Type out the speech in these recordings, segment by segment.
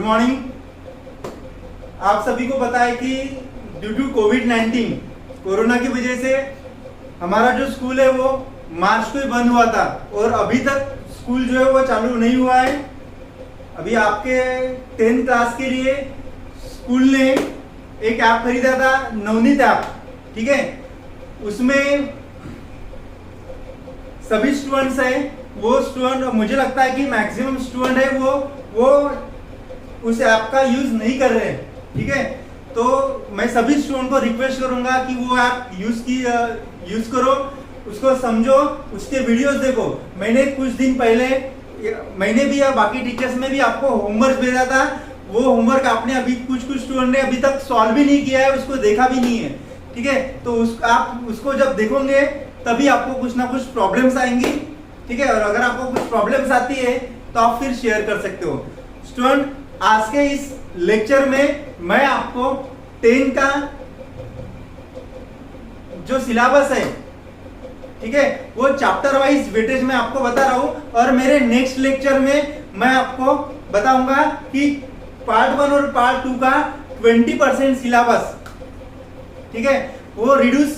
Morning. आप सभी को पता है कि ड्यू टू कोविड-19 कोरोना की वजह से हमारा जो स्कूल है वो मार्च को ही बंद हुआ था और अभी तक स्कूल जो है वो चालू नहीं हुआ है। अभी आपके 10th क्लास के लिए स्कूल ने एक ऐप खरीदा था, नवनीत ऐप, ठीक है। उसमें सभी स्टूडेंट्स हैं, वो स्टूडेंट, मुझे लगता है कि मैक्सिमम स्टूडेंट है वो उस ऐप का यूज नहीं कर रहे हैं, ठीक है। तो मैं सभी स्टूडेंट को रिक्वेस्ट करूंगा कि वो ऐप यूज करो, उसको समझो, उसके वीडियोस देखो। मैंने कुछ दिन पहले, मैंने भी या बाकी टीचर्स में भी आपको होमवर्क भेजा था। वो होमवर्क आपने अभी कुछ स्टूडेंट ने अभी तक सॉल्व भी नहीं किया है, उसको देखा भी नहीं है, ठीक है। तो आप उसको जब देखोगे तभी आपको कुछ ना कुछ प्रॉब्लम्स आएंगी, ठीक है। और अगर आपको कुछ प्रॉब्लम्स आती है तो आप फिर शेयर कर सकते हो। स्टूडेंट, आज के इस लेक्चर में मैं आपको 10 का जो सिलेबस है, ठीक है, वो चैप्टर वाइज वेटेज में आपको बता रहा हूं। और मेरे नेक्स्ट लेक्चर में मैं आपको बताऊंगा कि पार्ट 1 और पार्ट 2 का 20% सिलेबस, ठीक है, वो रिड्यूस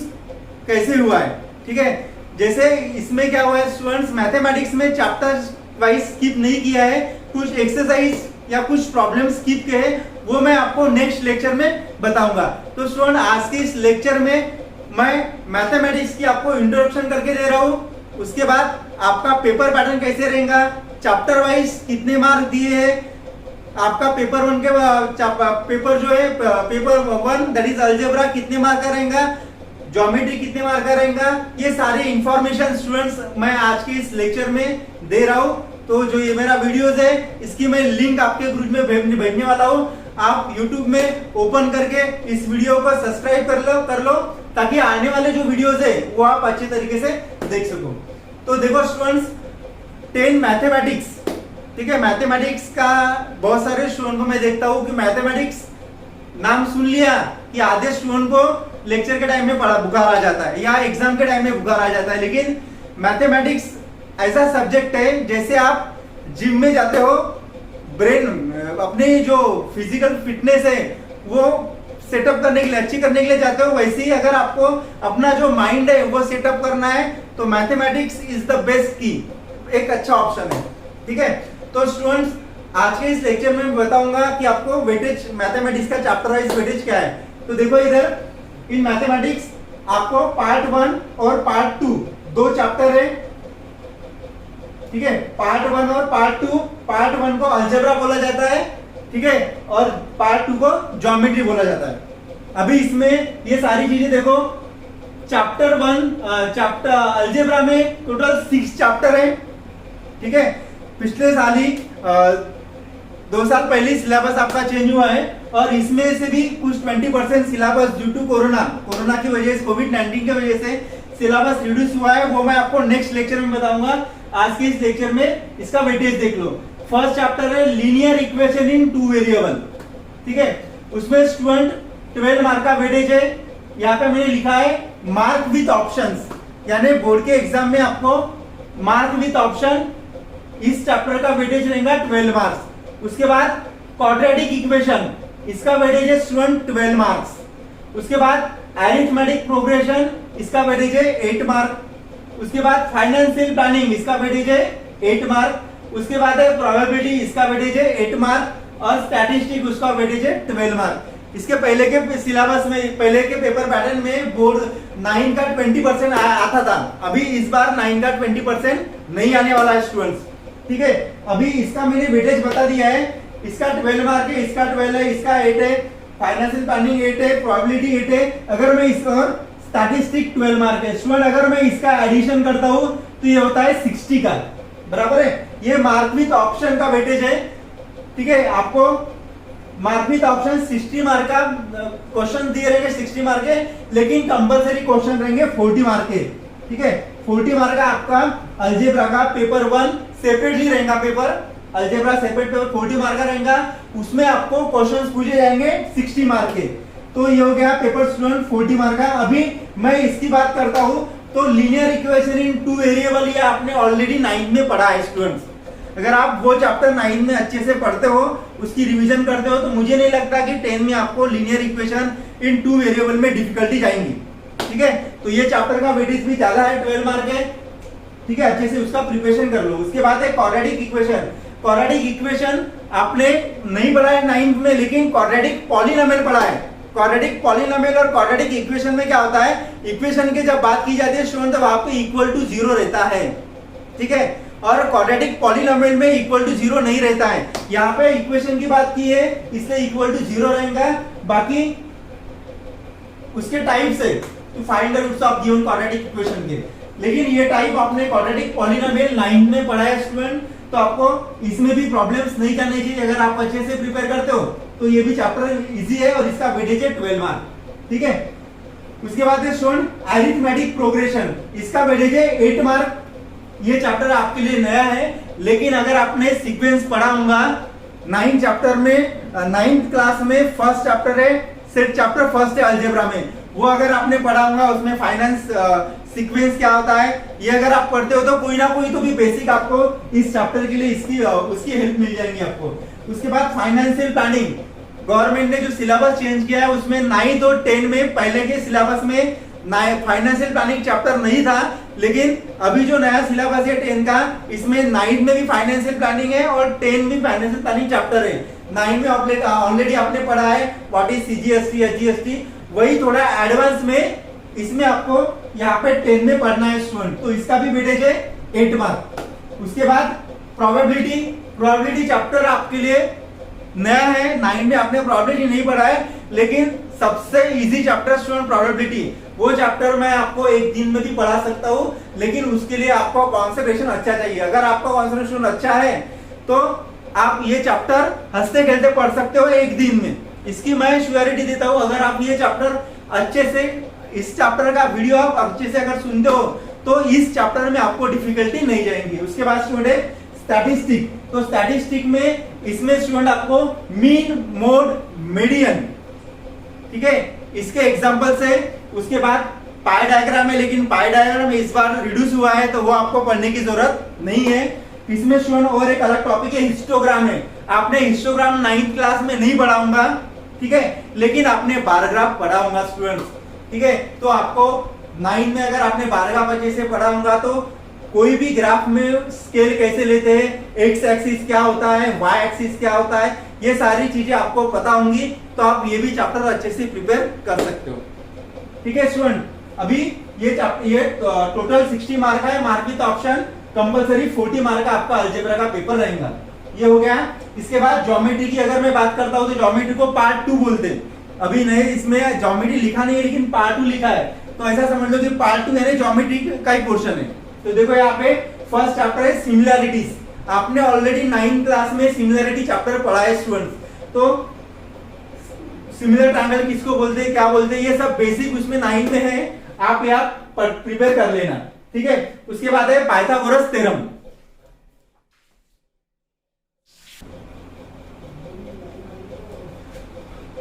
कैसे हुआ है, ठीक है। जैसे इसमें क्या हुआ है स्टूडेंट्स, मैथमेटिक्स में चैप्टर वाइज स्किप नहीं किया है, कुछ एक्सरसाइज या कुछ प्रॉब्लम स्किप किए हैं, वो मैं आपको नेक्स्ट लेक्चर में बताऊंगा। तो स्टूडेंट, आज के इस लेक्चर में मैं मैथमेटिक्स की आपको इंट्रोडक्शन करके दे रहा हूं। उसके बाद आपका पेपर पैटर्न कैसे रहेगा, चैप्टर वाइज कितने मार्क दिए हैं, आपका पेपर 1 के पेपर जो है पेपर 1 दैट इज अलजेब्रा कितने मार्क का रहेगा, ज्योमेट्री कितने मार्क का रहेगा, ये सारे इंफॉर्मेशन स्टूडेंट्स मैं आज के इस लेक्चर में दे रहा हूं। तो जो ये मेरा वीडियोस है इसकी मैं लिंक आपके ग्रुप में भेजने वाला हूं। आप YouTube में ओपन करके इस वीडियो को सब्सक्राइब कर लो ताकि आने वाले जो वीडियोस है वो आप अच्छे तरीके से देख सको। तो देखो स्टूडेंट्स, 10 मैथमेटिक्स, ठीक है। मैथमेटिक्स का बहुत सारे स्टूडेंट को मैं देखता हूं कि मैथमेटिक्स नाम सुन लिया कि आधे स्टूडेंट को लेक्चर के टाइम में बुखार आ जाता है या एग्जाम के टाइम में बुखार आ जाता है। लेकिन मैथमेटिक्स ऐसा सब्जेक्ट है, जैसे आप जिम में जाते हो, ब्रेन अपनी जो फिजिकल फिटनेस है वो सेटअप करने के लिए, अच्छी करने के लिए जाते हो, वैसे ही अगर आपको अपना जो माइंड है वो सेटअप करना है तो मैथमेटिक्स इज द बेस्ट की, एक अच्छा ऑप्शन है, ठीक है। तो स्टूडेंट्स, आज के इस लेक्चर में बताऊंगा कि आपको वेटेज, मैथमेटिक्स का चैप्टर वाइज वेटेज क्या है। तो देखो इधर, इन मैथमेटिक्स आपको पार्ट 1 और पार्ट 2 दो चैप्टर है, ठीक है। पार्ट 1 और पार्ट 2, पार्ट 1 को अलजेब्रा बोला जाता है, ठीक है, और पार्ट 2 को ज्योमेट्री बोला जाता है। अभी इसमें ये सारी चीजें देखो, चैप्टर 1 अलजेब्रा में टोटल 6 चैप्टर है, ठीक है। पिछले साल ही 2 साल पहले सिलेबस आपका चेंज हुआ है और इसमें से भी कुछ 20% सिलेबस ड्यू टू कोरोना की वजह से, कोविड-19 की वजह से सिलेबस रिड्यूस हुआ है। वो मैं आपको नेक्स्ट लेक्चर में बताऊंगा। आज के इस लेक्चर में इसका वेटेज देख लो। फर्स्ट चैप्टर है लीनियर इक्वेशन इन 2 वेरिएबल, ठीक है। उसमें स्टूडेंट 12 मार्क का वेटेज है। यहाँ पे मैंने लिखा है मार्क विथ ऑप्शंस, यानी बोर्ड के एग्जाम में आपको मार्क विथ ऑप्शन, इस चैप्टर का वेटेज रहेगा 12 मार्क्स। उसके बाद क्वाड्रेटिक इक्वेशन, इसका वेटेज है स्टूडेंट 12 मार्क्स। उसके बाद अरिथमेटिक प्रोग्रेशन, इसका वेटेज है 8 मार्क। उसके बाद फाइनेंशियल प्लानिंग, इसका वेटेज है 8 मार्क। उसके बाद है प्रोबेबिलिटी, इसका वेटेज है 8 मार्क। और स्टैटिस्टिक, उसका वेटेज है 12 मार्क। इसके पहले के सिलेबस में, पहले के पेपर पैटर्न में बोर्ड 9 का 20% आता था। अभी इस बार 9 का 20% नहीं आने वाला है स्टूडेंट्स, ठीक है। अभी इसका मैंने वेटेज बता दिया है, इसका 12 मार्क है, इसका 12 है, इसका 8 है, फाइनेंशियल प्लानिंग 8 है, प्रोबेबिलिटी 8 है। अगर मैं इसका स्टैटिस्टिक 12 मार्क है स्टूडेंट, अगर मैं इसका एडिशन करता हूं तो ये होता है 60 का, बराबर है। ये मार्क विथ ऑप्शन का वेटेज है, ठीक है। आपको मार्क विथ ऑप्शन 60 मार्क का क्वेश्चन दिए रहेंगे, 60 मार्क है, लेकिन कंपलसरी क्वेश्चन रहेंगे 40 मार्क के, ठीक है। 40 मार्क का आपका अलजेब्रा का पेपर 1 सेपरेटली रहेगा, paper algebra separate paper 40 mark का रहेगा। उसमें आपको क्वेश्चंस पूछे जाएंगे 60 मार्क के। तो ये हो गया पेपर स्टूडेंट 40 मार्क का। अभी मैं इसकी बात करता हूं तो लीनियर इक्वेशन इन 2 वेरिएबल, ये आपने ऑलरेडी 9th में पढ़ा है स्टूडेंट्स। अगर आप वो चैप्टर 9 में अच्छे से पढ़ते हो, उसकी रिवीजन करते हो, तो मुझे नहीं लगता कि 10 में आपको लीनियर इक्वेशन इन 2 वेरिएबल में डिफिकल्टी जाएंगी। ठीक है, तो ये चैप्टर का वेटेज भी ज्यादा है, 12 मार्क है। ठीक है, अच्छे से उसका प्रिपरेशन कर लो। उसके बाद है क्वाड्रेटिक इक्वेशन। क्वाड्रेटिक इक्वेशन आपने नहीं पढ़ा है 9th में, लेकिन क्वाड्रेटिक पॉलिनोमियल पढ़ा है। क्वाड्रेटिक पॉलिनोमियल और क्वाड्रेटिक इक्वेशन में क्या होता है, इक्वेशन की जब बात की जाती है स्टूडेंट, तब आपको इक्वल टू 0 रहता है। ठीक है, और क्वाड्रेटिक पॉलिनोमियल में इक्वल टू 0 नहीं रहता है। यहाँ पे इक्वेशन की बात की है, इसलिए इक्वल टू 0 रहेगा। बाकी उसके टाइप से to find the roots of given quadratic equation के, लेकिन ये टाइप आपने क्वाड्रेटिक पॉलिनोमियल 9 में पढ़ा है स्टूडेंट, तो आपको इसमें भी प्रॉब्लम्स नहीं करनी चाहिए। अगर आप अच्छे से प्रिपेयर करते हो तो ये भी चैप्टर इजी है और इसका वेटेज है 12 मार्क। ठीक है, उसके बाद है स्टूडेंट अरिथमेटिक प्रोग्रेशन, इसका वेटेज है 8 मार्क। ये चैप्टर आपके लिए नया है, लेकिन अगर आपने सीक्वेंस पढ़ा होगा 9 चैप्टर में, 9th क्लास में फर्स्ट चैप्टर है, सेट चैप्टर फर्स्ट है अलजेब्रा में, वो अगर आपने पढ़ा होगा, उसमें फाइनेंस सीक्वेंस क्या होता है, ये अगर आप पढ़ते हो तो कोई ना कोई तो भी बेसिक आपको इस चैप्टर के लिए इसकी उसकी हेल्प मिल जाएगी आपको। उसके बाद फाइनेंशियल प्लानिंग, गवर्नमेंट ने जो सिलेबस चेंज किया है उसमें 9th और 10 में पहले के सिलेबस में फाइनेंशियल प्लानिंग चैप्टर नहीं था, लेकिन अभी जो नया सिलेबस है 10 का, इसमें 9th में भी फाइनेंशियल प्लानिंग है और 10 में फाइनेंशियल प्लानिंग चैप्टर है। 9 में ऑलरेडी आपने पढ़ा है व्हाट इज सीजीएसटी, एचजीएसटी, वही थोड़ा एडवांस में इसमें आपको यहाँ पे 10 में पढ़ना है स्टूडेंट, तो इसका भी वेटेज है 8 मार्क। उसके बाद प्रोबेबिलिटी चैप्टर आपके लिए नया है, 9 में आपने प्रोबेबिलिटी नहीं पढ़ा है, लेकिन सबसे इजी चैप्टर स्टूडेंट प्रोबेबिलिटी, वो चैप्टर मैं आपको एक दिन में भी पढ़ा सकता हूँ, लेकिन उसके लिए आपको कॉन्सेंट्रेशन अच्छा चाहिए। अगर आपका कॉन्सेंट्रेशन अच्छा है तो आप ये चैप्टर हंसते खेलते पढ़ सकते हो एक दिन में, इसकी मैं श्योरिटी देता हूँ। अगर आप ये चैप्टर अच्छे से, इस चैप्टर का वीडियो आप अच्छे से अगर सुनते हो तो इस चैप्टर में आपको डिफिकल्टी नहीं जाएंगी। उसके बाद स्टूडेंट स्टैटिस्टिक, तो स्टैटिस्टिक में इसमें स्टूडेंट आपको मीन, मोड, मीडियन, ठीक है, इसके एग्जांपल्स है। उसके बाद पाई डायग्राम है, लेकिन पाई डायग्राम इस बार रिड्यूस हुआ है तो वो आपको पढ़ने की जरूरत नहीं है। इसमें स्टूडेंट और एक अलग टॉपिक है हिस्टोग्राम है, आपने हिस्टोग्राम 9th क्लास में नहीं पढ़ा होगा, ठीक है, लेकिन आपने बार ग्राफ पढ़ा होगा स्टूडेंट्स। ठीक है, तो आपको 9 में अगर आपने बार ग्राफ अच्छे से पढ़ा होगा तो कोई भी ग्राफ में स्केल कैसे लेते हैं, एक्स एक्सिस क्या होता है, वाई एक्सिस क्या होता है, ये सारी चीजें आपको पता होंगी, तो आप ये भी चैप्टर अच्छे से प्रिपेयर कर सकते हो। ठीक है स्टूडेंट, अभी ये टोटल 60 मार्क है, mark with option compulsory 40 mark का आपका अलजेब्रा का पेपर रहेगा। ये हो गया। इसके बाद ज्योमेट्री की अगर मैं बात करता हूं तो ज्योमेट्री को पार्ट 2 बोलते हैं। अभी नहीं, इसमें ज्योमेट्री लिखा नहीं है, लेकिन पार्ट 2 लिखा है, तो ऐसा समझ लो कि पार्ट 2 यानी ज्योमेट्री का ही पोर्शन है। तो देखो यहाँ पे फर्स्ट चैप्टर है सिमिलैरिटीज, आपने ऑलरेडी 9th क्लास में सिमिलैरिटी चैप्टर पढ़ा है स्टूडेंट्स, तो सिमिलर ट्रायंगल किसको बोलते हैं, क्या बोलते हैं, ये सब बेसिक उसमें 9 में है, आप यहाँ प्रिपेयर कर लेना। ठीक है, उसके बाद है पाइथागोरस थ्योरम।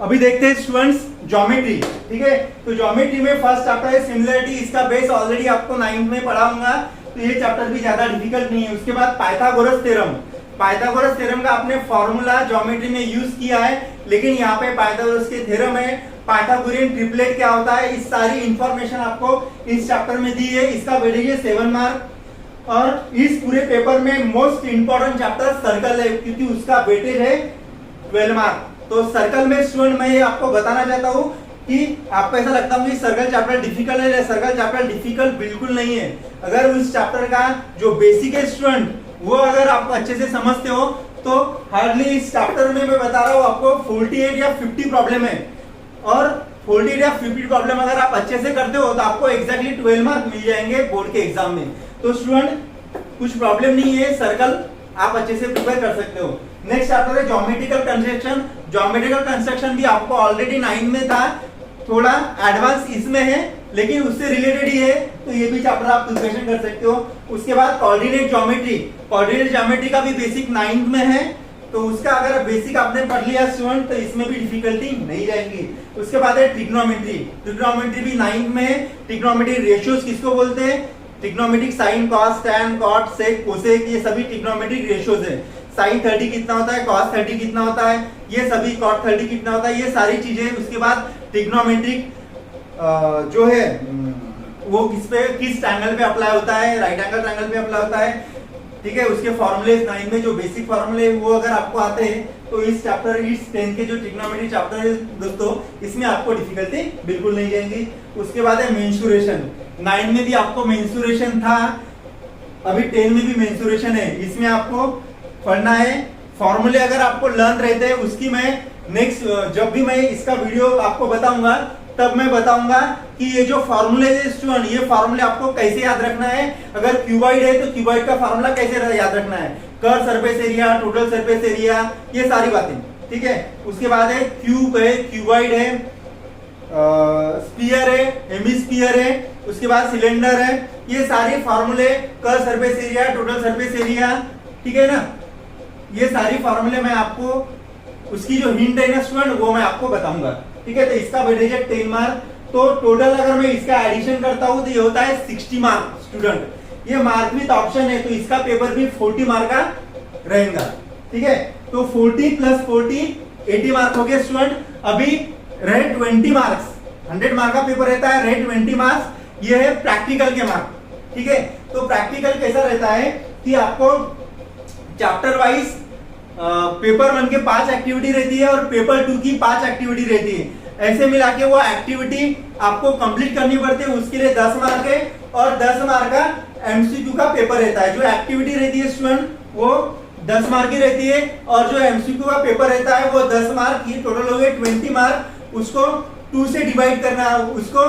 अभी देखते हैं स्टूडेंट्स ज्योमेट्री। ठीक है, तो ज्योमेट्री में फर्स्ट चैप्टर है सिमिलरिटी, इसका बेस ऑलरेडी आपको 9th में पढ़ा होगा, तो ये चैप्टर भी ज्यादा डिफिकल्ट नहीं है। उसके बाद पाइथागोरस थ्योरम, पाइथागोरस थ्योरम का आपने फॉर्मूला ज्योमेट्री में यूज किया है, लेकिन यहाँ पे पाइथागोरस के थ्योरम है, पाइथागोरियन ट्रिपलेट क्या होता है, इस सारी इंफॉर्मेशन आपको इस चैप्टर में दी है। इसका वेटेज है 7 मार्क, और इस पूरे पेपर में मोस्ट इंपॉर्टेंट चैप्टर सर्कल है, क्योंकि उसका वेटेज है 12 मार्क। तो सर्कल में स्टूडेंट मैं आपको बताना चाहता हूँ कि आपको ऐसा लगता है कि सर्कल चैप्टर डिफिकल्ट है, सर्कल चैप्टर डिफिकल्ट बिल्कुल नहीं है। अगर उस चैप्टर का जो बेसिक है स्टूडेंट, वो अगर आप अच्छे से समझते हो तो हार्डली इस चैप्टर में मैं बता रहा हूँ आपको 48 या 50 प्रॉब्लम है, और 48 या 50 प्रॉब्लम अगर आप अच्छे से करते हो तो आपको एग्जैक्टली 12 मार्क मिल जाएंगे बोर्ड के एग्जाम में। तो स्टूडेंट कुछ प्रॉब्लम नहीं है, सर्कल आप अच्छे से प्रिपेयर कर सकते हो। नेक्स्ट चैप्टर है ज्योमेट्रिकल कंस्ट्रक्शन। ज्योमेट्रिकल कंस्ट्रक्शन भी आपको ऑलरेडी 9 में था, थोड़ा एडवांस इसमें है, लेकिन उससे रिलेटेड ही है, तो ये भी चैप्टर आप प्रिपरेशन कर सकते हो। उसके बाद कोऑर्डिनेट ज्योमेट्री, कोऑर्डिनेट ज्योमेट्री का भी बेसिक 9th में है, तो उसका अगर बेसिक आपने पढ़ लिया स्टूडेंट तो इसमें भी डिफिकल्टी नहीं जाएगी। उसके बाद है ट्रिग्नोमेट्री, ट्रिग्नोमेट्री भी 9th में है। ट्रिग्नोमेट्री रेशियोज किसको बोलते हैं, trigonometric sine, cos, tan, cot, sec, cosec, ये सभी ट्रिग्नोमेट्रिक रेशियोज है। साइन 30 कितना होता है, कॉस 30 कितना होता है, ये सभी, कॉट 30 कितना होता है, ये सारी चीजें। उसके बाद ट्रिग्नोमेट्रिक जो है वो किस ट्रायंगल पे अप्लाई होता है, राइट एंगल ट्रायंगल पे अप्लाई होता है, ठीक है। उसके फॉर्मूले 9 में जो बेसिक फॉर्मूले वो अगर आपको आते हैं तो इस चैप्टर, इस 10 के जो ट्रिग्नोमेट्री चैप्टर है दोस्तों, इसमें आपको डिफिकल्टी बिल्कुल नहीं जाएंगी। उसके बाद है मेंसुरेशन। 9 में भी आपको मेंसुरेशन था, अभी 10 में भी मेंसुरेशन है। इसमें आपको पढ़ना है फॉर्मूले। अगर आपको लर्न रहते हैं उसकी मैं नेक्स्ट जब भी मैं इसका वीडियो आपको बताऊंगा तब मैं बताऊंगा कि ये जो फॉर्मूले है स्टूडेंट, ये फॉर्मूले आपको कैसे याद रखना है। अगर क्यूबॉइड है तो क्यूबॉइड का फॉर्मूला कैसे याद रखना है, curve surface area, total surface area, ये सारी बातें, ठीक है। उसके बाद है क्यूब है, क्यूबॉइड है, स्फीयर है, हेमिस्फीयर है, उसके बाद सिलेंडर है, ये सारे फॉर्मूले, curve surface area, total surface area, ठीक है ना। ये सारी फॉर्मूले मैं आपको, उसकी जो हिंट है ना स्टूडेंट, वो मैं आपको बताऊंगा, ठीक है। तो इसका वेटेज है 10 मार्क। तो टोटल अगर मैं इसका एडिशन करता हूं तो ये होता है 60 मार्क स्टूडेंट। ये मार्क विद ऑप्शन है तो इसका पेपर भी 40 मार्क का रहेगा, ठीक है। तो 40 प्लस 40 80 मार्क हो गए स्टूडेंट। अभी रहे 20 मार्क्स, 100 मार्क का पेपर रहता है, रहे 20 मार्क्स, ये है प्रैक्टिकल के मार्क, ठीक है। तो प्रैक्टिकल कैसा रहता है कि आपको चैप्टर वाइज पेपर 1 के 5 एक्टिविटी रहती है और पेपर 2 की 5 एक्टिविटी रहती है। ऐसे मिला के वो एक्टिविटी आपको कंप्लीट करनी पड़ती है, उसके लिए 10 मार्क है और 10 मार्क का एमसीक्यू का पेपर रहता है। जो एक्टिविटी रहती है स्टूडेंट वो 10 मार्क की रहती है और जो एमसीक्यू का पेपर रहता है वो 10 मार्क की, टोटल हो गए 20 मार्क। उसको 2 से डिवाइड करना है, उसको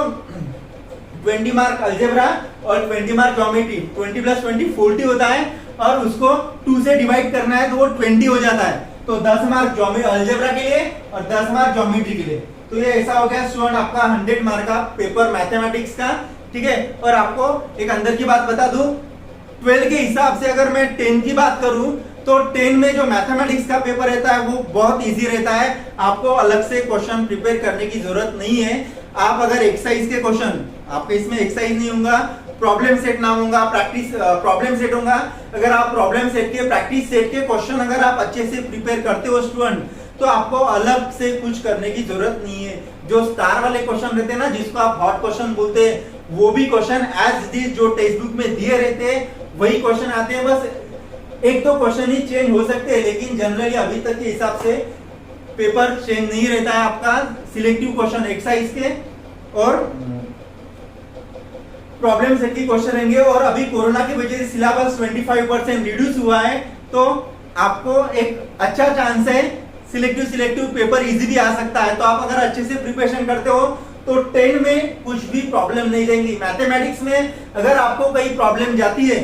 20 मार्क अलजेब्रा और 20 मार्क ज्योमेट्री, 20 प्लस 20 40 होता है और उसको 2 से डिवाइड करना है तो वो 20 हो जाता है। तो 10 मार्क अलजेब्रा के लिए और 10 मार्क ज्योमेट्री के लिए। तो ये ऐसा हो गया स्टूडेंट आपका 100 मार्क का पेपर मैथमेटिक्स का, ठीक है। और आपको एक अंदर की बात बता दूं, 12 के हिसाब से अगर मैं 10 की बात करूं तो 10 में जो मैथमेटिक्स का पेपर रहता है वो बहुत इजी रहता है। आपको अलग से क्वेश्चन प्रिपेयर करने की जरूरत नहीं है। आप अगर एक्सरसाइज के क्वेश्चन, आपके इसमें एक्सरसाइज नहीं होगा, प्रॉब्लम सेट नाम होगा, प्रैक्टिस प्रॉब्लम सेट होगा। अगर आप प्रॉब्लम सेट के, प्रैक्टिस सेट के क्वेश्चन अगर आप अच्छे से प्रिपेयर करते हो स्टूडेंट, तो आपको अलग से कुछ करने की जरूरत नहीं है। जो स्टार वाले क्वेश्चन रहते हैं ना, जिसको आप हॉट क्वेश्चन बोलते हैं, वो भी क्वेश्चन एज इट इज जो टेक्स्ट बुक में दिए रहते हैं वही क्वेश्चन आते हैं। बस एक दो क्वेश्चन ही चेंज हो सकते हैं, लेकिन जनरली अभी तक के हिसाब से पेपर चेंज नहीं रहता है आपका। सिलेक्टिव क्वेश्चन एक्सरसाइज के और प्रॉब्लम सेट के क्वेश्चन रहेंगे। और अभी कोरोना की वजह से सिलेबस 25% रिड्यूस हुआ है, तो आपको एक अच्छा चांस है, सिलेक्टिव पेपर इजीली आ सकता है। तो आप अगर अच्छे से प्रिपरेशन करते हो तो 10 में कुछ भी प्रॉब्लम नहीं रहेंगी। मैथमेटिक्स में अगर आपको कोई प्रॉब्लम जाती है,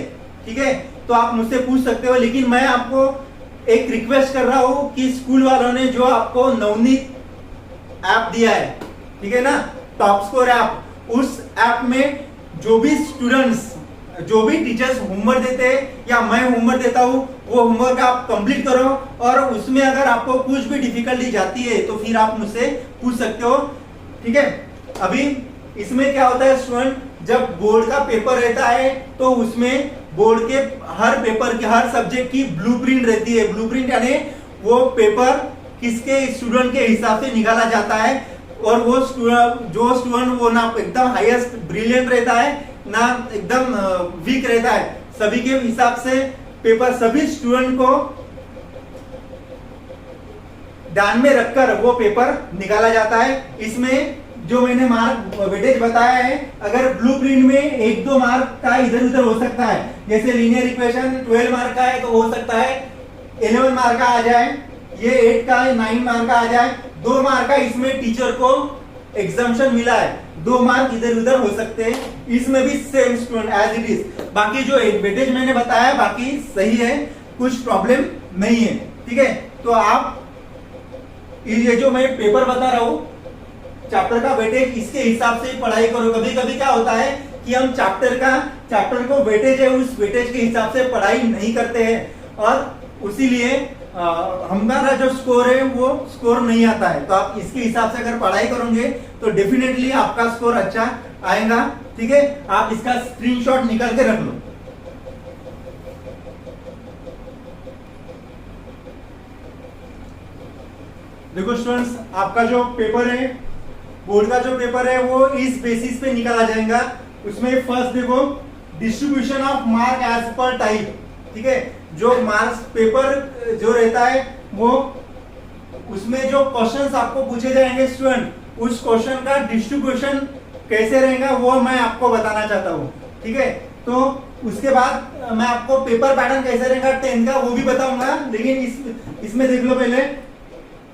ठीक है, तो आप मुझसे पूछ सकते हो। लेकिन मैं आपको एक रिक्वेस्ट कर रहा हूं कि स्कूल वालों ने जो आपको नवनीत ऐप दिया है, ठीक है ना, टॉप स्कोर ऐप, उस ऐप में जो भी स्टूडेंट्स, जो भी टीचर्स होमवर्क देते हैं या मैं होमवर्क देता हूं, वो होमवर्क आप कंप्लीट करो। और उसमें अगर आपको कुछ भी डिफिकल्टी जाती है तो फिर आप मुझसे पूछ सकते हो, ठीक है। अभी इसमें क्या होता है स्टूडेंट, जब बोर्ड का पेपर रहता है तो उसमें बोर्ड के हर पेपर की, हर सब्जेक्ट की ब्लूप्रिंट रहती है। ब्लूप्रिंट यानी वो पेपर किसके, स्टूडेंट के हिसाब से निकाला जाता है। और वो जो स्टूडेंट वो ना एकदम हाईएस्ट ब्रिलियंट रहता है ना एकदम वीक रहता है, सभी के हिसाब से पेपर, सभी स्टूडेंट को ध्यान में रखकर वो पेपर निकाला जाता है। इसमें जो मैंने मार्क वेटेज बताया है, अगर ब्लूप्रिंट में 1-2 मार्क का इधर उधर हो सकता है, जैसे लीनियर इक्वेशन 12 मार्क का है तो हो सकता है 11 मार्क का आ जाए, ये 8 का 9 मार्क का आ जाए, 2 मार्क का इसमें टीचर को एग्जाम्पशन मिला है, 2 मार्क इधर उधर हो सकते हैं। इसमें भी same student as it is. बाकी जो वेटेज मैंने बताया बाकी सही है, कुछ प्रॉब्लम नहीं है, ठीक है। तो आप ये जो मैं पेपर बता रहा हूं चैप्टर का वेटेज, इसके हिसाब से पढ़ाई करो। कभी कभी क्या होता है कि हम चैप्टर को वेटेज है, उस वेटेज के हिसाब से पढ़ाई नहीं करते हैं और उसीलिए हमारा जो स्कोर है वो स्कोर नहीं आता है। तो आप इसके हिसाब से अगर पढ़ाई करोगे तो डेफिनेटली आपका स्कोर अच्छा आएगा। ठीक है, आप इसका स्क्रीनशॉट निकाल के रख लो। देखो स्टूडेंट्स, आपका जो पेपर है, बोर्ड का जो पेपर है, वो इस बेसिस पे निकाला जाएगा। उसमें फर्स्ट देखो, distribution of mark as per type. ठीक है, जो मार्क्स पेपर जो रहता है वो उसमें जो क्वेश्चंस आपको पूछे जाएंगे स्टूडेंट, उस क्वेश्चन का डिस्ट्रीब्यूशन कैसे रहेगा वो मैं आपको बताना चाहता हूँ। ठीक है, तो उसके बाद मैं आपको पेपर पैटर्न कैसे रहेगा 10 का वो भी बताऊंगा। लेकिन इसमें देख लो पहले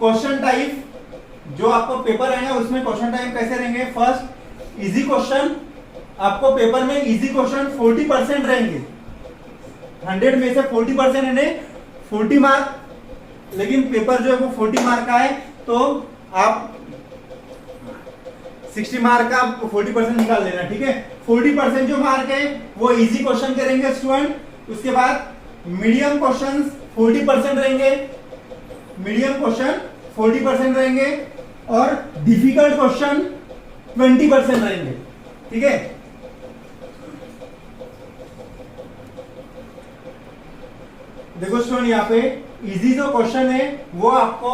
क्वेश्चन टाइप, जो आपको पेपर आएगा उसमें क्वेश्चन टाइप कैसे रहेंगे। फर्स्ट इजी क्वेश्चन, आपको पेपर में इजी क्वेश्चन 40% रहेंगे, 100 में से 40% यानी 40 मार्क। लेकिन पेपर जो है वो 40 मार्क का है, तो आप 60 मार्क का 40% निकाल लेना। ठीक है, 40% जो मार्क है वो इजी क्वेश्चन के रहेंगे स्टूडेंट। उसके बाद मीडियम क्वेश्चन 40% रहेंगे, मीडियम क्वेश्चन 40% रहेंगे, और डिफिकल्ट क्वेश्चन 20% रहेंगे। ठीक है, देखो स्टूडेंट, यहाँ पे इजी जो क्वेश्चन है वो आपको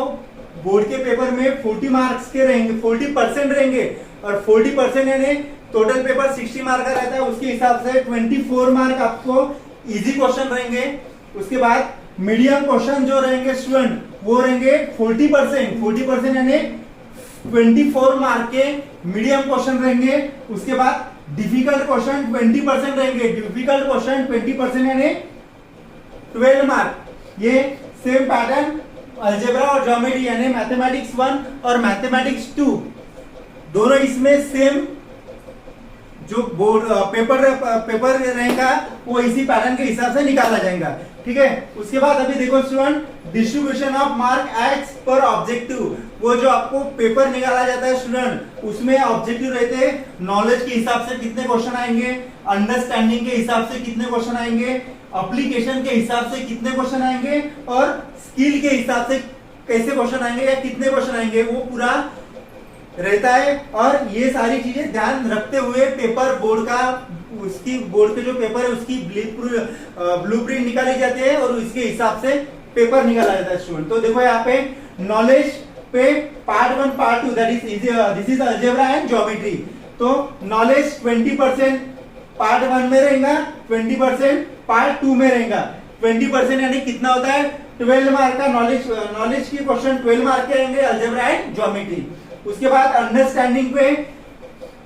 बोर्ड के पेपर में 40 मार्क्स के रहेंगे, 40% रहेंगे, और 40% यानी टोटल पेपर 60 मार्क का रहता है, उसके हिसाब से 24 मार्क आपको इजी क्वेश्चन रहेंगे। उसके बाद मीडियम क्वेश्चन जो रहेंगे स्टूडेंट वो रहेंगे 40% यानी 24 मार्क के मीडियम क्वेश्चन रहेंगे। उसके बाद डिफिकल्ट क्वेश्चन 20% रहेंगे, डिफिकल्ट क्वेश्चन 20% यानी 12 मार्क। ये सेम पैटर्न अलजेब्रा और ज्योमेट्री यानी मैथमेटिक्स 1 और मैथमेटिक्स 2 दोनों इसमें सेम जो बोर्ड पेपर रहेगा वो इसी पैटर्न के हिसाब से निकाला जाएगा। ठीक है, उसके बाद अभी देखो student, distribution of mark as per objective. वो जो आपको पेपर निकाला जाता है स्टूडेंट, उसमें ऑब्जेक्टिव रहते हैं नॉलेज के हिसाब से कितने क्वेश्चन आएंगे, अंडरस्टैंडिंग के हिसाब से कितने क्वेश्चन आएंगे, एप्लीकेशन के हिसाब से कितने क्वेश्चन आएंगे, और स्किल के हिसाब से कैसे क्वेश्चन आएंगे या कितने क्वेश्चन आएंगे, वो पूरा रहता है। और ये सारी चीजें ध्यान रखते हुए पेपर बोर्ड का, उसकी बोर्ड के जो पेपर है उसकी ब्लूप्रिंट निकाली जाती है और इसके हिसाब से पेपर निकाला जाता है स्टूडेंट। तो देखो यहाँ पे नॉलेज पे part 1 part 2 that is this is algebra and geometry. तो नॉलेज 20% पार्ट 1 में रहेगा, 20% पार्ट 2 में रहेगा। 20% यानी कितना होता है 12 मार्क का नॉलेज की क्वेश्चन 12 मार्क के रहेंगे अलजेब्रा एंड ज्योमेट्री। उसके बाद अंडरस्टैंडिंग पे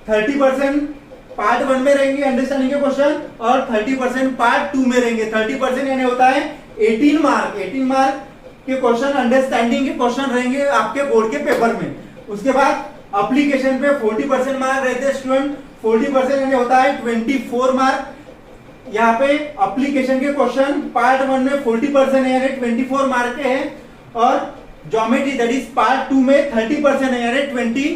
30% पार्ट 1 में रहेंगे अंडरस्टैंडिंग के क्वेश्चन, और 30% पार्ट 2 में रहेंगे। 30% यानी होता है 18 मार्क के क्वेश्चन अंडरस्टैंडिंग के क्वेश्चन रहेंगे आपके बोर्ड के पेपर में। उसके बाद एप्लीकेशन पे 40% मार्क रहते हैं स्टूडेंट, 40% यानी होता है 24 मार्क। यहाँ पे एप्लीकेशन के क्वेश्चन पार्ट 1 में 40% है यानी 24 मार्क के हैं, और ज्योमेट्री दैट इज पार्ट 2 में 30% है यानी 20।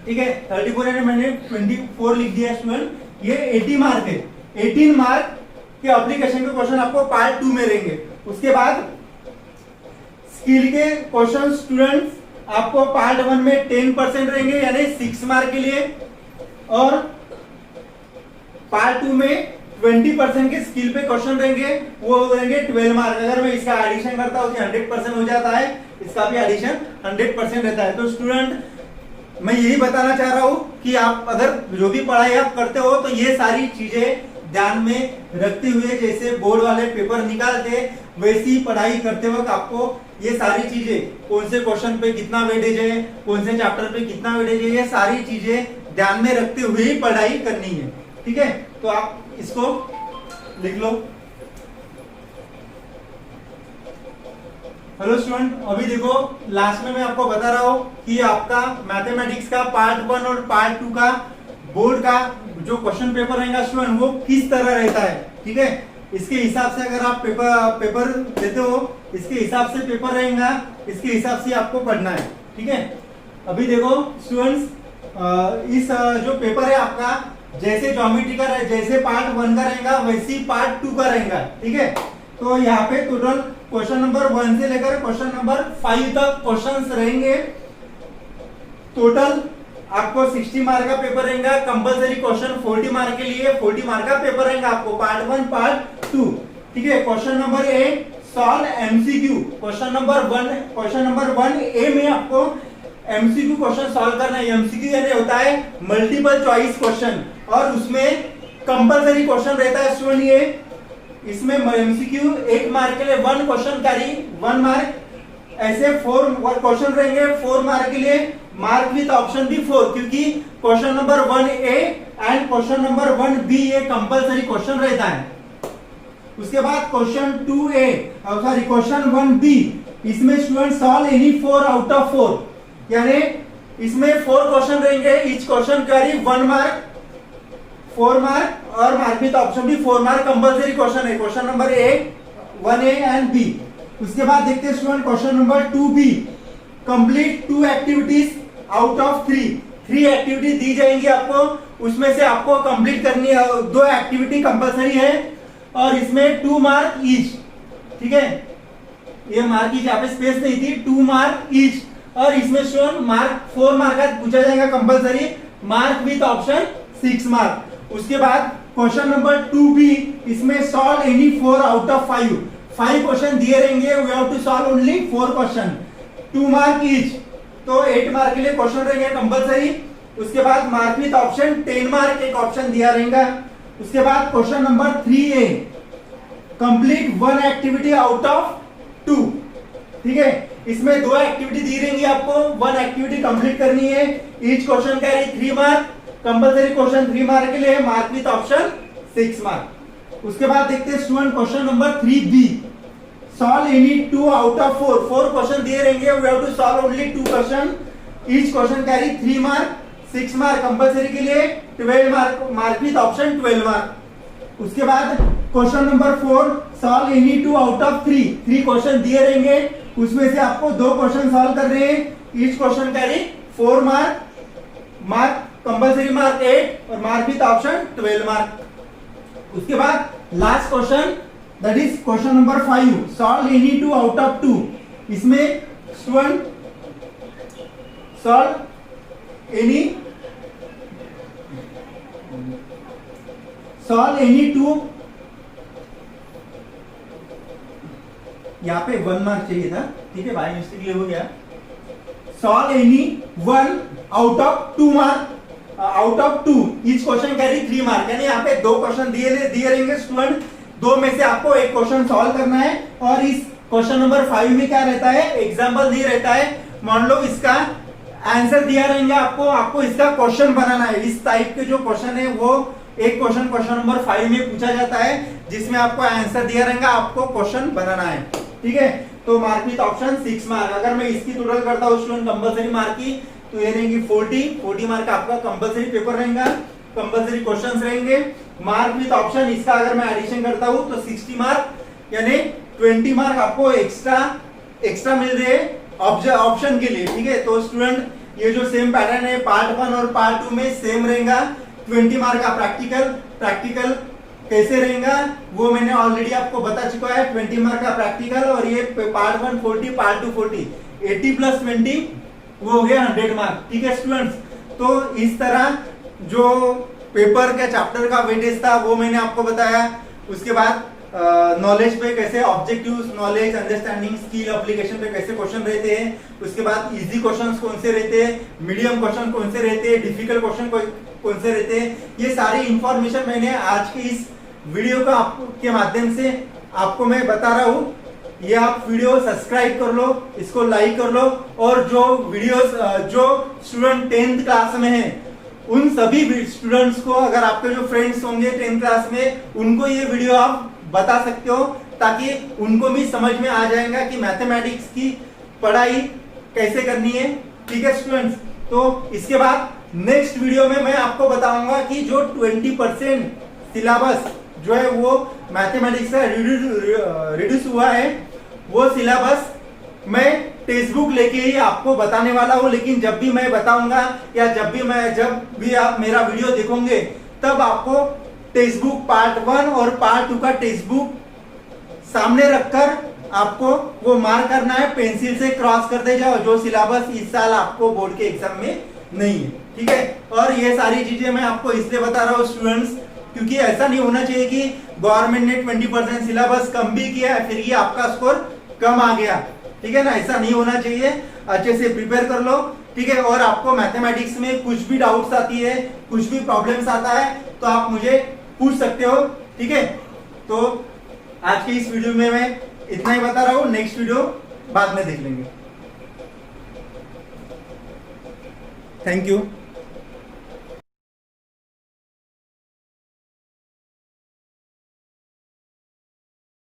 ठीक है, 34 यानी मैंने 24 लिख दिया स्टूडेंट। ये 80 मार्क है, 18 मार्क के एप्लीकेशन के क्वेश्चन आपको पार्ट 2 में रहेंगे। उसके बाद स्किल के क्वेश्चन स्टूडेंट्स आपको पार्ट 1 में 10% रहेंगे यानी 6 मार्क के लिए, और पार्ट 2 में 20% के स्किल पे क्वेश्चन रहेंगे, वो रहेंगे 12 मार्क। अगर मैं इसका एडिशन करता हूं तो 100% हो जाता है, इसका भी एडिशन 100% रहता है। तो स्टूडेंट मैं यही बताना चाह रहा हूं कि आप अगर जो भी पढ़ाई आप करते हो तो ये सारी चीजें ध्यान में रखते हुए, जैसे बोर्ड वाले पेपर निकालते वैसी पढ़ाई करते वक्त आपको ये सारी चीजें, कौन से क्वेश्चन पे कितना वेटेज है, कौन से चैप्टर पे कितना वेटेज है, ये सारी चीजें ध्यान में रखते हुए ही पढ़ाई करनी है। ठीक है, तो आप इसको लिख लो। हेलो स्टूडेंट, अभी देखो लास्ट में मैं आपको बता रहा हूं कि आपका मैथमेटिक्स का पार्ट 1 और पार्ट 2 का बोर्ड का जो क्वेश्चन पेपर रहेगा स्टूडेंट वो किस तरह रहता है। ठीक है, इसके हिसाब से अगर आप पेपर देते हो, इसके हिसाब से पेपर रहेगा, इसके हिसाब से आपको पढ़ना है। ठीक है, अभी देखो स्टूडेंट्स, इस जो पेपर है आपका, जैसे ज्योमेट्री का जैसे पार्ट 1 का रहेगा वैसे पार्ट 2 का रहेगा। ठीक है, तो यहाँ पे टोटल क्वेश्चन नंबर 1 से लेकर क्वेश्चन नंबर 5 तक क्वेश्चंस रहेंगे। टोटल आपको 60 मार्क का पेपर रहेगा। कंपलसरी क्वेश्चन 40 मार्क के लिए 40 मार्क का पेपर रहेगा आपको, पार्ट 1 पार्ट 2। ठीक है, question number A solve MCQ. Question number 1 ए में आपको एमसीक्यू क्वेश्चन सॉल्व करना है। एमसीक्यू यानी होता है मल्टीपल चॉइस क्वेश्चन, और उसमें कंपलसरी क्वेश्चन रहता है स्टूडेंट ये। इसमें एमसीक्यू 1 मार्क के लिए 1 क्वेश्चन कैरी 1 मार्क, ऐसे 4 क्वेश्चन रहेंगे 4 मार्क के लिए, मार्क विथ ऑप्शन भी 4, क्योंकि question number 1 A and question number 1 B ये कंपलसरी क्वेश्चन रहता है। उसके बाद क्वेश्चन 1 बी, इसमें student solve any 4 out of 4, यानी इसमें 4 क्वेश्चन रहेंगे, each question carry 1 mark 4 mark, और मार्क विथ ऑप्शन भी 4 मार्क, कंपलसरी क्वेश्चन है। Question number 1 A and B. उसके बाद देखते हैं student question number 2 B, complete 2 activities out of 3 activity दी जाएंगी आपको, उसमें से आपको कंप्लीट करनी है 2 एक्टिविटी कंपलसरी है, और इसमें 2 मार्क ईच। ठीक है, ये मार्क ईच यहाँ पे स्पेस नहीं थी, 2 मार्क ईच, और इसमें स्टूडेंट मार्क 4 मार्क का पूछा जाएगा compulsory, mark with option 6 mark. उसके बाद क्वेश्चन नंबर 2 बी, इसमें solve any 4 out of 5 question दिए रहेंगे, we have to solve only 4 question, 2 mark each, तो 8 मार्क के लिए क्वेश्चन रहेंगे कंपलसरी। उसके बाद मार्क विथ ऑप्शन 10 मार्क एक ऑप्शन दिया रहेगा। उसके बाद question number 3 A, complete 1 activity out of 2। ठीक है, इसमें 2 एक्टिविटी दी रहेंगी आपको, 1 एक्टिविटी कंप्लीट करनी है, each question carry 3 mark, compulsory question 3 mark के लिए, मार्क विथ ऑप्शन 6 मार्क। उसके बाद देखते हैं student question number 3 B, solve any 2 out of 4 question दिए रहेंगे, we have to solve only 2 question, each question carry 3 mark, 6 mark compulsory के लिए, 12 mark, mark with option 12 mark. उसके बाद question number 4, solve any 2 out of 3 question दिए रहेंगे, उसमें से आपको 2 क्वेश्चन सॉल्व कर रहे हैं, each question carry 4 mark, mark compulsory mark 8, और मार्क विथ ऑप्शन 12 मार्क। उसके बाद last question, that is question number 5, solve any 2 out of 2। इसमें स्टूडेंट सॉल्व एनी 2, यहाँ पे 1 मार्क चाहिए था, ठीक है, बाय मिस्टेक ये हो गया। Solve any 1 out of 2 mark, out of 2, each question carry 3 mark, यानी यहाँ पे 2 क्वेश्चन दिए रहेंगे स्टूडेंट, 2 में से आपको 1 क्वेश्चन सॉल्व करना है। और इस क्वेश्चन नंबर 5 में क्या रहता है, एग्जाम्पल दिए रहता है, मान लो इसका आंसर दिया रहेंगे आपको इसका क्वेश्चन बनाना है। इस टाइप के जो क्वेश्चन है वो एक क्वेश्चन नंबर 5 में पूछा जाता है, जिसमें आपको आंसर दिया रहेगा, आपको क्वेश्चन बनाना है। ठीक है, तो मार्क विथ ऑप्शन 6 मार्क। अगर मैं इसकी टोटल करता हूँ स्टूडेंट कंपलसरी मार्क की, तो ये रहेंगी 40 मार्क आपका कंपलसरी पेपर रहेगा, कंपलसरी क्वेश्चंस रहेंगे। मार्क विथ ऑप्शन इसका अगर मैं एडिशन करता हूँ तो 60 मार्क, यानी 20 मार्क आपको एक्स्ट्रा मिल रहे हैं ऑप्शन के लिए। ठीक है, तो स्टूडेंट ये जो सेम पैटर्न है पार्ट 1 और पार्ट 2 में सेम रहेगा। 20 मार्क का प्रैक्टिकल कैसे रहेगा वो मैंने ऑलरेडी आपको बता चुका है। 20 मार्क का प्रैक्टिकल, और ये पार्ट 1 40, पार्ट 2 40, 80 प्लस 20 वो हो गया 100 मार्क। ठीक है स्टूडेंट्स, तो इस तरह जो पेपर का चैप्टर का वेटेज था वो मैंने आपको बताया। उसके बाद नॉलेज पे कैसे, objectives, knowledge, understanding, skill, application पे कैसे क्वेश्चन रहते हैं। उसके बाद इजी क्वेश्चंस कौन से रहते हैं, मीडियम क्वेश्चन कौन से रहते हैं, डिफिकल्ट क्वेश्चन कौन से रहते हैं, ये सारी इंफॉर्मेशन मैंने आज के इस वीडियो का के माध्यम से आपको मैं बता रहा हूँ। ये आप वीडियो सब्सक्राइब कर लो, इसको लाइक कर लो, और जो वीडियोस जो स्टूडेंट 10th क्लास में है उन सभी स्टूडेंट्स को, अगर आपके जो फ्रेंड्स होंगे 10th क्लास में, उनको ये वीडियो आप बता सकते हो, ताकि उनको भी समझ में आ जाएगा कि मैथमेटिक्स की पढ़ाई कैसे करनी है। ठीक है स्टूडेंट्स, तो इसके बाद नेक्स्ट वीडियो में मैं आपको बताऊंगा कि जो 20% सिलेबस जो है वो मैथमेटिक्स का रिड्यूस हुआ है, वो सिलेबस मैं टेक्स्ट बुक लेके ही आपको बताने वाला हूँ। लेकिन जब भी मैं बताऊंगा या जब भी आप मेरा वीडियो देखोगे, तब आपको टेक्स्ट बुक पार्ट 1 और पार्ट 2 का टेक्स्ट बुक सामने रखकर आपको वो मार्क करना है, पेंसिल से क्रॉस करते जाओ जो सिलेबस इस साल आपको बोर्ड के एग्जाम में नहीं है। ठीक है। और ये सारी चीजें मैं आपको इसलिए बता रहा हूँ स्टूडेंट्स, क्योंकि ऐसा नहीं होना चाहिए कि गवर्नमेंट ने 20% सिलेबस कम भी किया फिर ये आपका स्कोर कम आ गया, ठीक है ना, ऐसा नहीं होना चाहिए। अच्छे से प्रिपेयर कर लो, ठीक है। और आपको मैथमेटिक्स में कुछ भी डाउट्स आती है, कुछ भी प्रॉब्लम्स आता है तो आप मुझे पूछ सकते हो, ठीक है। तो आज की इस वीडियो में मैं इतना ही बता रहा हूँ, नेक्स्ट वीडियो बाद में देख लेंगे। Thank you.